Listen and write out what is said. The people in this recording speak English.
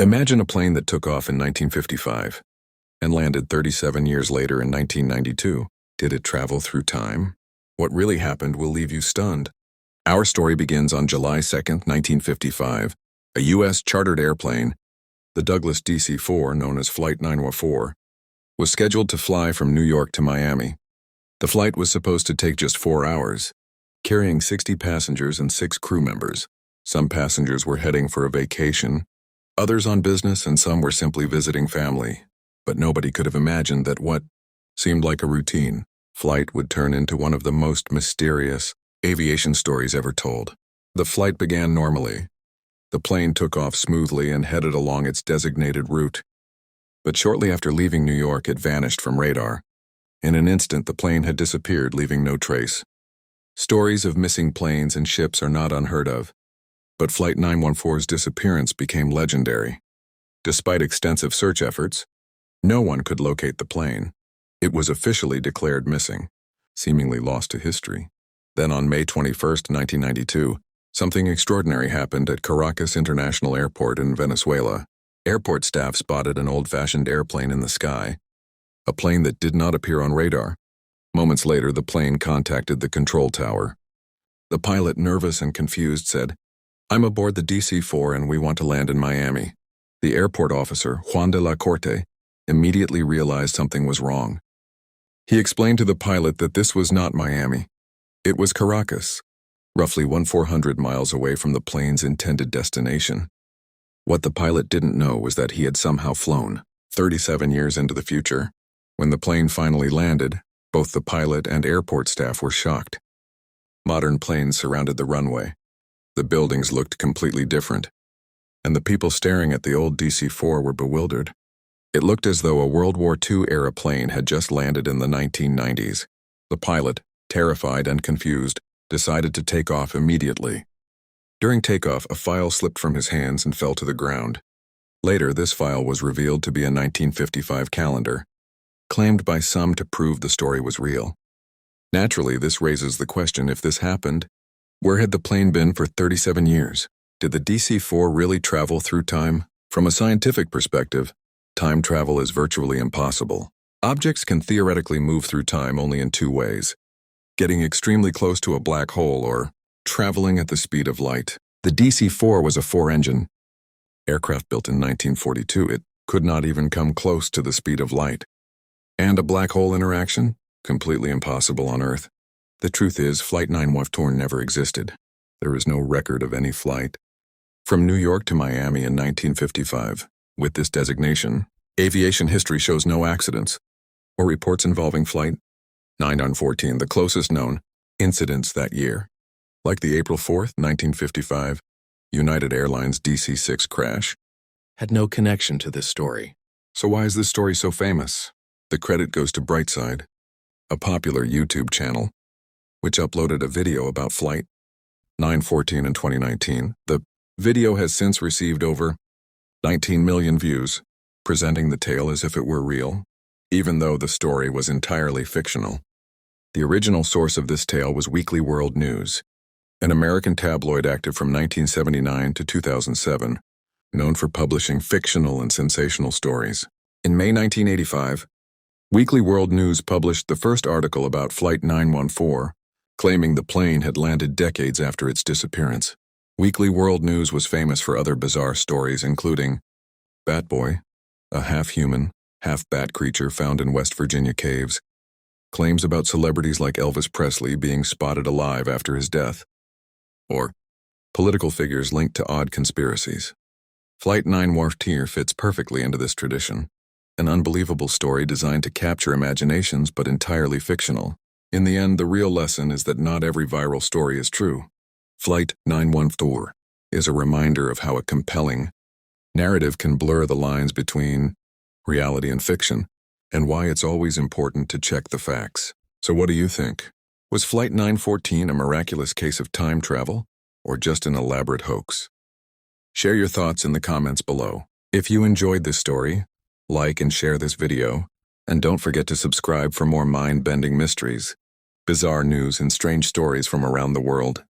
Imagine a plane that took off in 1955 and landed 37 years later in 1992. Did it travel through time? What really happened will leave you stunned. Our story begins on July 2, 1955. A U.S. chartered airplane, the Douglas DC-4, known as Flight 914, was scheduled to fly from New York to Miami. The flight was supposed to take just 4 hours, carrying 60 passengers and 6 crew members. Some passengers were heading for a vacation, others on business, and some were simply visiting family. But nobody could have imagined that what seemed like a routine flight would turn into one of the most mysterious aviation stories ever told. The flight began normally. The plane took off smoothly and headed along its designated route. But shortly after leaving New York, it vanished from radar. In an instant, the plane had disappeared, leaving no trace. Stories of missing planes and ships are not unheard of, but Flight 914's disappearance became legendary. Despite extensive search efforts, no one could locate the plane. It was officially declared missing, seemingly lost to history. Then on May 21, 1992, something extraordinary happened at Caracas International Airport in Venezuela. Airport staff spotted an old-fashioned airplane in the sky, a plane that did not appear on radar. Moments later, the plane contacted the control tower. The pilot, nervous and confused, said, "I'm aboard the DC-4 and we want to land in Miami." The airport officer, Juan de la Corte, immediately realized something was wrong. He explained to the pilot that this was not Miami. It was Caracas, roughly 400 miles away from the plane's intended destination. What the pilot didn't know was that he had somehow flown 37 years into the future. When the plane finally landed, both the pilot and airport staff were shocked. Modern planes surrounded the runway. The buildings looked completely different, and the people staring at the old DC-4 were bewildered. It looked as though a World War II-era plane had just landed in the 1990s. The pilot, terrified and confused, decided to take off immediately. During takeoff, a file slipped from his hands and fell to the ground. Later, this file was revealed to be a 1955 calendar, claimed by some to prove the story was real. Naturally, this raises the question: if this happened, where had the plane been for 37 years? Did the DC-4 really travel through time? From a scientific perspective, time travel is virtually impossible. Objects can theoretically move through time only in 2 ways: getting extremely close to a black hole or traveling at the speed of light. The DC-4 was a 4-engine aircraft built in 1942. It could not even come close to the speed of light. And a black hole interaction? Completely impossible on Earth. The truth is, Flight 914 never existed. There is no record of any flight from New York to Miami in 1955. With this designation, aviation history shows no accidents or reports involving Flight 914, the closest known incidents that year, like the April 4, 1955, United Airlines DC-6 crash, had no connection to this story. So why is this story so famous? The credit goes to Brightside, a popular YouTube channel, which uploaded a video about Flight 914 in 2019. The video has since received over 19 million views, presenting the tale as if it were real, even though the story was entirely fictional. The original source of this tale was Weekly World News, an American tabloid active from 1979 to 2007, known for publishing fictional and sensational stories. In May 1985, Weekly World News published the first article about Flight 914, claiming the plane had landed decades after its disappearance. Weekly World News was famous for other bizarre stories, including Bat Boy, a half-human, half-bat creature found in West Virginia caves, claims about celebrities like Elvis Presley being spotted alive after his death, or political figures linked to odd conspiracies. Flight 914 fits perfectly into this tradition, an unbelievable story designed to capture imaginations but entirely fictional. In the end, the real lesson is that not every viral story is true. Flight 914 is a reminder of how a compelling narrative can blur the lines between reality and fiction, and why it's always important to check the facts. So what do you think? Was Flight 914 a miraculous case of time travel, or just an elaborate hoax? Share your thoughts in the comments below. If you enjoyed this story, like and share this video, and don't forget to subscribe for more mind-bending mysteries, bizarre news, and strange stories from around the world.